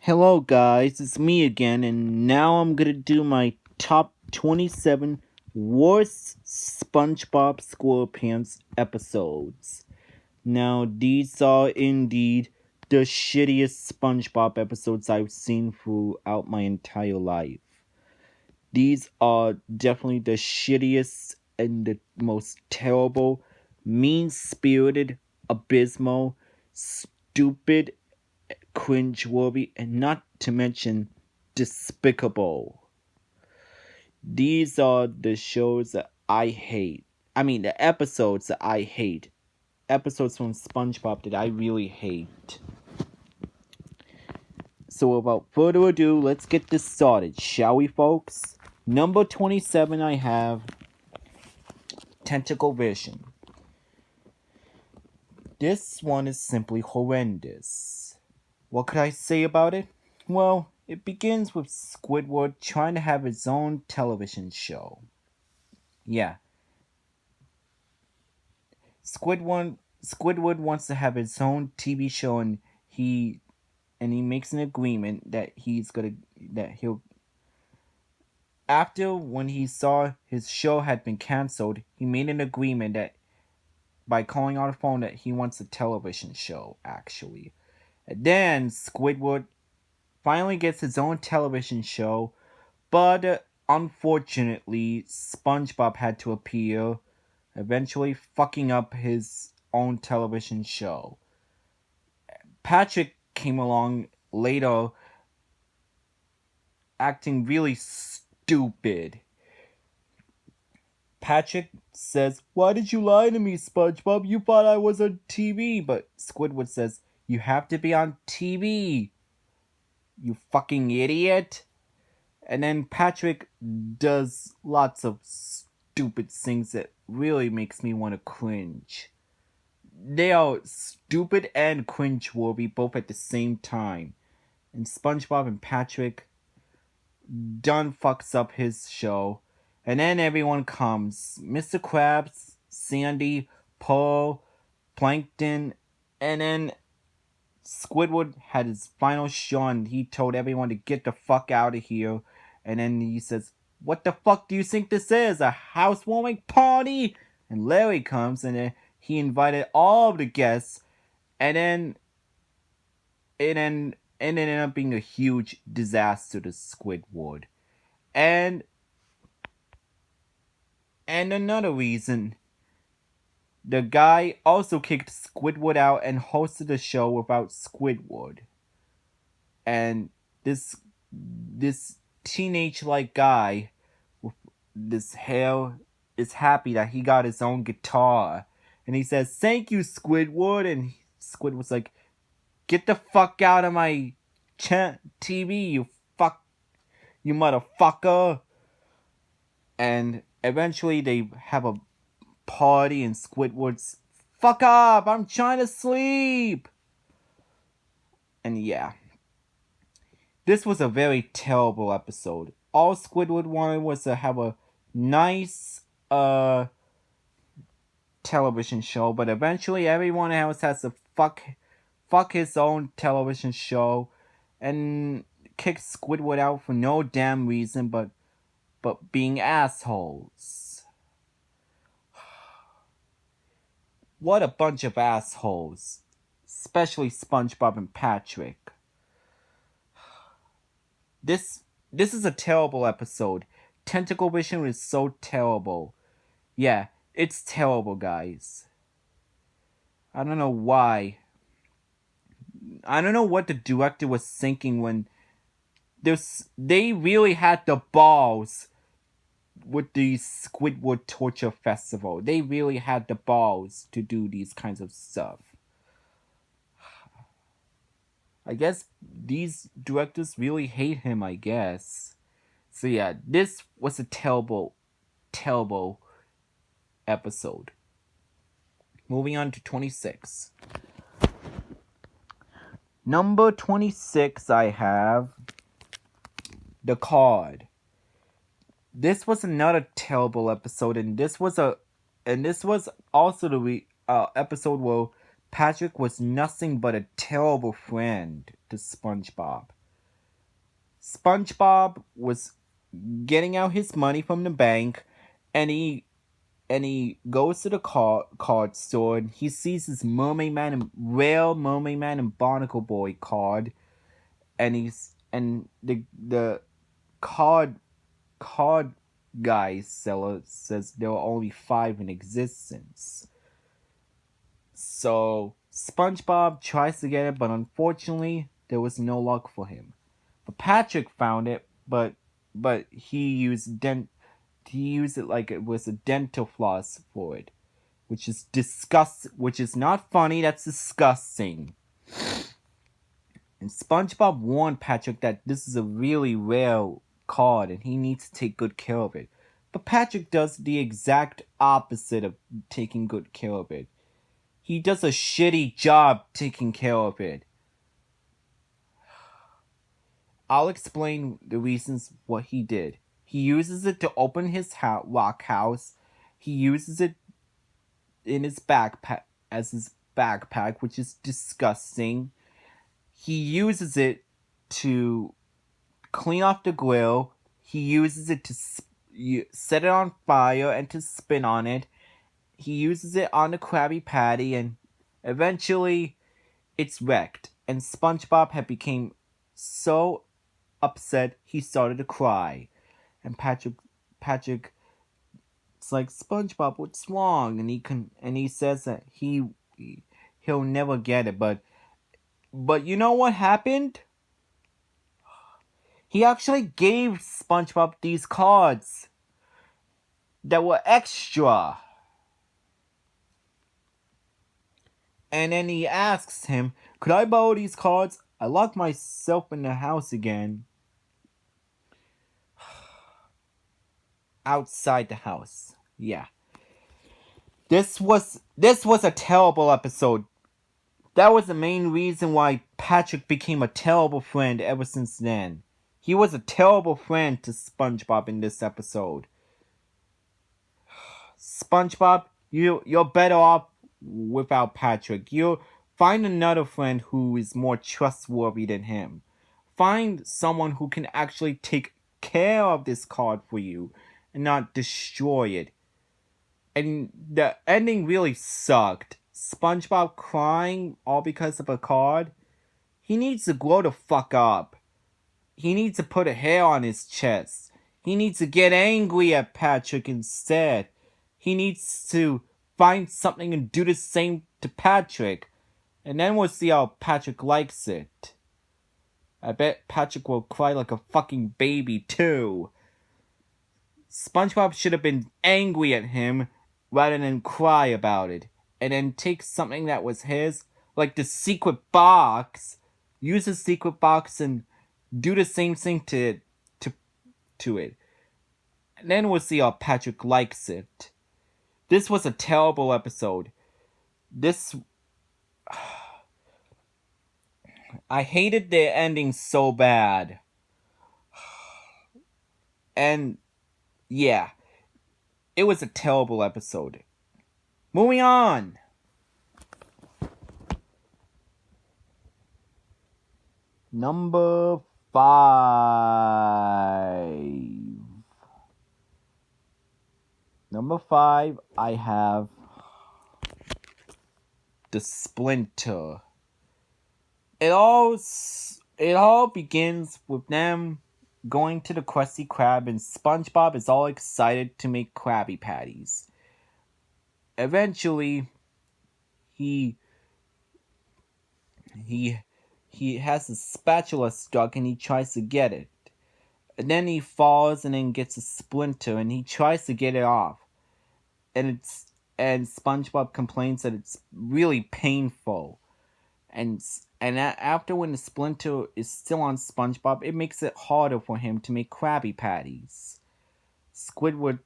Hello, guys, it's me again, and now I'm gonna do my top 27 worst SpongeBob SquarePants episodes. Now, these are indeed the shittiest SpongeBob episodes I've seen throughout my entire life. These are definitely the shittiest and the most terrible, mean spirited, abysmal, stupid, cringeworthy, and not to mention despicable. These are the shows that I hate. I mean, the episodes that I hate. Episodes from SpongeBob that I really hate. So, without further ado, let's get this started, shall we, folks? Number 27, I have Tentacle Vision. This one is simply horrendous. What could I say about it? Well, it begins with Squidward trying to have his own television show. Yeah. Squidward wants to have his own TV show, and he makes an agreement that he'll after when he saw his show had been canceled, he made an agreement that by calling on the phone that he wants a television show actually. And then Squidward finally gets his own television show, but unfortunately, SpongeBob had to appear, eventually fucking up his own television show. Patrick came along later, acting really stupid. Patrick says, "Why did you lie to me, SpongeBob? You thought I was on TV." But Squidward says, "You have to be on TV, you fucking idiot." And then Patrick does lots of stupid things that really makes me want to cringe. They are stupid and cringe-worthy both at the same time. And SpongeBob and Patrick done fucks up his show. And then everyone comes. Mr. Krabs, Sandy, Paul, Plankton, and then Squidward had his final show and he told everyone to get the fuck out of here. And then he says, "What the fuck do you think this is? A housewarming party?" And Larry comes and then he invited all of the guests. And then it ended up being a huge disaster to Squidward. And another reason, the guy also kicked Squidward out and hosted the show without Squidward. And this teenage like guy with this hair is happy that he got his own guitar. And he says, "Thank you, Squidward." And Squidward's like, "Get the fuck out of my TV, you motherfucker." And eventually they have a party and Squidward's, "Fuck up, I'm trying to sleep." And yeah. This was a very terrible episode. All Squidward wanted was to have a nice television show, but eventually everyone else has to fuck his own television show and kick Squidward out for no damn reason but being assholes. What a bunch of assholes. Especially SpongeBob and Patrick. This is a terrible episode. Tentacle Vision is so terrible. Yeah, it's terrible, guys. I don't know why. I don't know what the director was thinking when they really had the balls with the Squidward Torture Festival. They really had the balls to do these kinds of stuff. I guess these directors really hate him, I guess. So yeah, this was a terrible, terrible episode. Moving on to 26. Number 26, I have The Card. This was another terrible episode, and this was also the episode where Patrick was nothing but a terrible friend to SpongeBob. SpongeBob was getting out his money from the bank, and he goes to the card store, and he sees this Mermaid Man and Real Mermaid Man and Barnacle Boy card, and the card card guy seller says there are only 5 in existence. So SpongeBob tries to get it, but unfortunately there was no luck for him. But Patrick found it, but he used it like it was a dental floss for it, which is not funny, that's disgusting. And SpongeBob warned Patrick that this is a really rare card and he needs to take good care of it. But Patrick does the exact opposite of taking good care of it. He does a shitty job taking care of it. I'll explain the reasons what he did. He uses it to open his rock house. He uses it in his backpack as his backpack, which is disgusting. He uses it to clean off the grill. He uses it to set it on fire and to spin on it. He uses it on the Krabby Patty, and eventually it's wrecked. And SpongeBob had became so upset he started to cry. And Patrick it's like, SpongeBob, what's wrong? And he says that he'll never get it, but you know what happened? He actually gave SpongeBob these cards that were extra. And then he asks him, could I borrow these cards? I locked myself in the house again. Outside the house. Yeah. This was a terrible episode. That was the main reason why Patrick became a terrible friend ever since then. He was a terrible friend to SpongeBob in this episode. SpongeBob, you're better off without Patrick. You find another friend who is more trustworthy than him. Find someone who can actually take care of this card for you and not destroy it. And the ending really sucked. SpongeBob crying all because of a card. He needs to grow the fuck up. He needs to put a hair on his chest. He needs to get angry at Patrick instead. He needs to find something and do the same to Patrick. And then we'll see how Patrick likes it. I bet Patrick will cry like a fucking baby too. SpongeBob should have been angry at him rather than cry about it. And then take something that was his, like the secret box, use the secret box and do the same thing to it. And then we'll see how Patrick likes it. This was a terrible episode. I hated the ending so bad. And yeah, it was a terrible episode. Moving on. Number 5. Number 5, I have the Splinter. It all begins with them going to the Krusty Krab, and SpongeBob is all excited to make Krabby Patties. Eventually, he has a spatula stuck and he tries to get it. And then he falls and then gets a splinter and he tries to get it off. And SpongeBob complains that it's really painful. And after when the splinter is still on SpongeBob, it makes it harder for him to make Krabby Patties. Squidward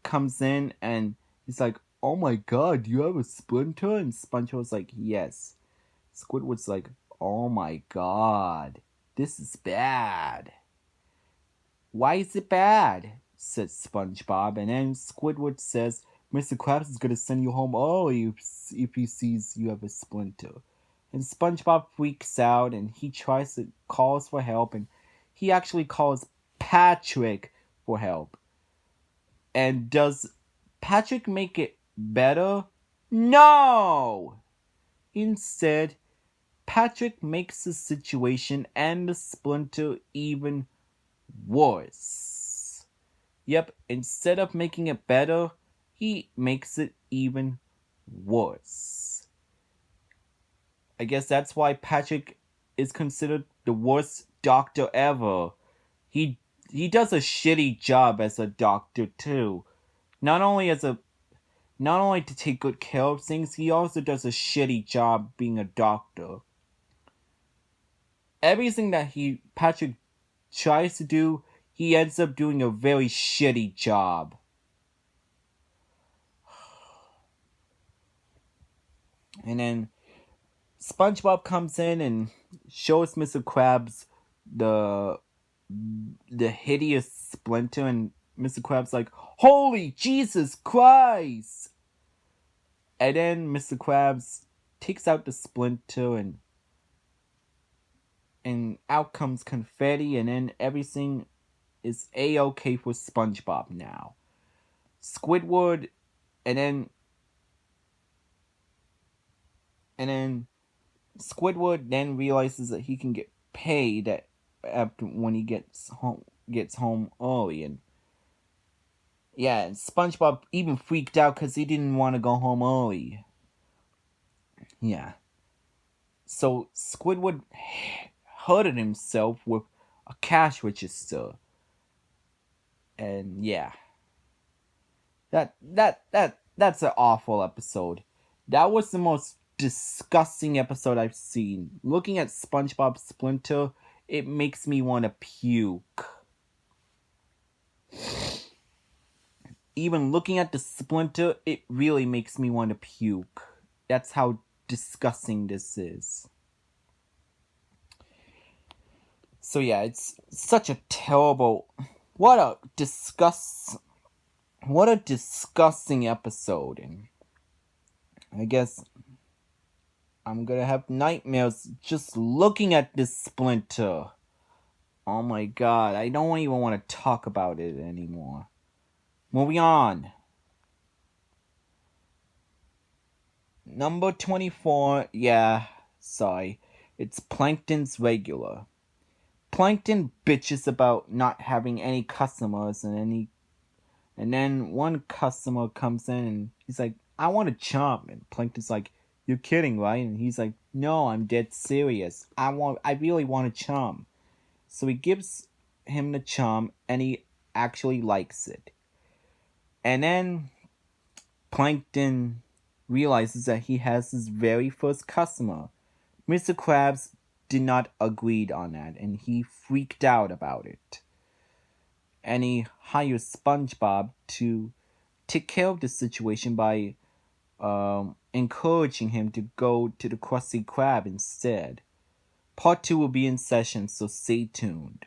comes in and he's like, oh my god, do you have a splinter? And SpongeBob's like, yes. Squidward's like, oh my god, this is bad. Why is it bad? Says SpongeBob. And then Squidward says, Mr. Krabs is gonna send you home early if he sees you have a splinter. And SpongeBob freaks out and he calls for help, and he actually calls Patrick for help. And does Patrick make it better? No! Instead, Patrick makes the situation and the splinter even worse. Yep, instead of making it better, he makes it even worse. I guess that's why Patrick is considered the worst doctor ever. He he does a shitty job as a doctor too. Not only to take good care of things, he also does a shitty job being a doctor. Everything that Patrick tries to do, he ends up doing a very shitty job. And then SpongeBob comes in and shows Mr. Krabs the hideous splinter, and Mr. Krabs like, "Holy Jesus Christ!" And then Mr. Krabs takes out the splinter, and out comes confetti, and then everything is A-okay for SpongeBob now. Squidward, and then Squidward then realizes that he can get paid after when he gets home early, and yeah, and SpongeBob even freaked out because he didn't want to go home early. Yeah. So Squidward hurted himself with a cash register. And yeah. That's an awful episode. That was the most disgusting episode I've seen. Looking at SpongeBob Splinter, it makes me want to puke. Even looking at the splinter, it really makes me want to puke. That's how disgusting this is. So yeah, it's such a terrible... What a disgusting episode. And I guess I'm gonna have nightmares just looking at this splinter. Oh my god, I don't even want to talk about it anymore. Moving on. Number 24, yeah, sorry. It's Plankton's regular. Plankton bitches about not having any customers, and then one customer comes in and he's like, "I want a charm." And Plankton's like, "You're kidding, right?" And he's like, "No, I'm dead serious. I really want a charm." So he gives him the charm, and he actually likes it. And then Plankton realizes that he has his very first customer. Mr. Krabs did not agree on that, and he freaked out about it. And he hires SpongeBob to take care of the situation by encouraging him to go to the Krusty Krab instead. Part 2 will be in session, so stay tuned.